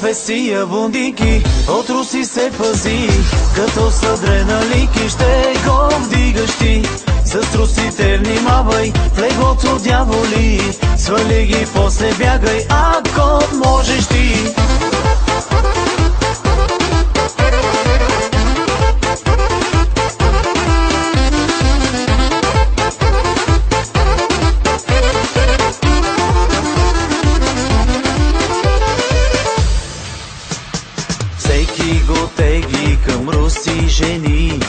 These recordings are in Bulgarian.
Професия бундики, от руси се пази, като с адреналики ще го вдигаш ти. С трусите внимавай, в леглото дяволи, свали ги, после бягай, ако можеш ти. Всеки го тегли към руси жени,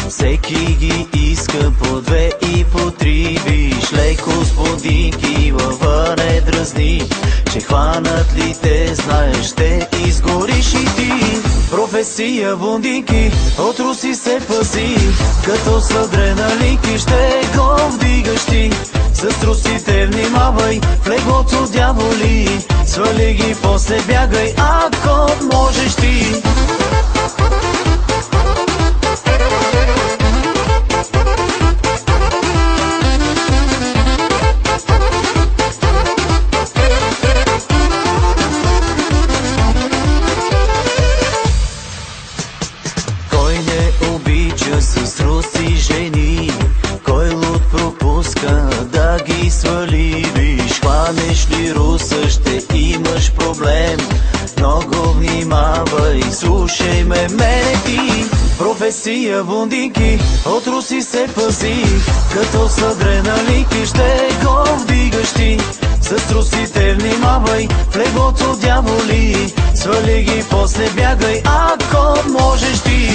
всеки ги иска по две и по три. Виж леко с бундики, лъва не дразни, че хванат ли те, знаеш, ще изгориш и ти. Професия бундики, от руси се пази, като с адреналики ще го вдигаш ти. С трусите внимавай, в леглото дяволи, свали ги, после бягай, ако можеш ти. Кой не обича с руси жени, кой луд пропуска да ги свали. Виж, хванеш ли руса, ще имаш проблем. Много внимавай, слушай ме, мене ти. Професия бундики, от руси се пази, като с адреналики ще го вдигаш ти. С трусите внимавай, в леглото дяволи, свали ги, после бягай, ако можеш ти.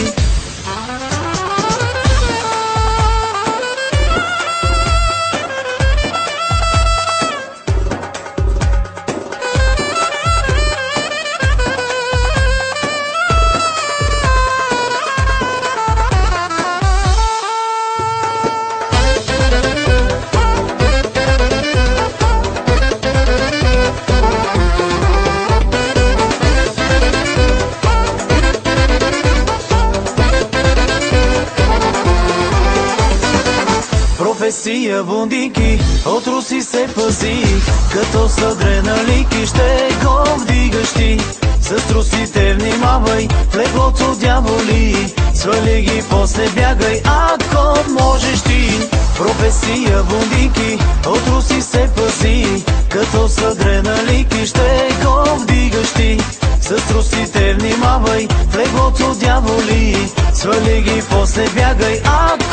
Професия бундики, от руси се пази, като с адреналики ще го вдигаш ти. С трусите внимавай, в леглото дяволи, свали ги, после бягай, ако можеш ти. Професия бундики, от руси се пази, като с адреналики ще го вдигаш ти. С трусите внимавай, в леглото дяволи, свали ги, после бягай, ако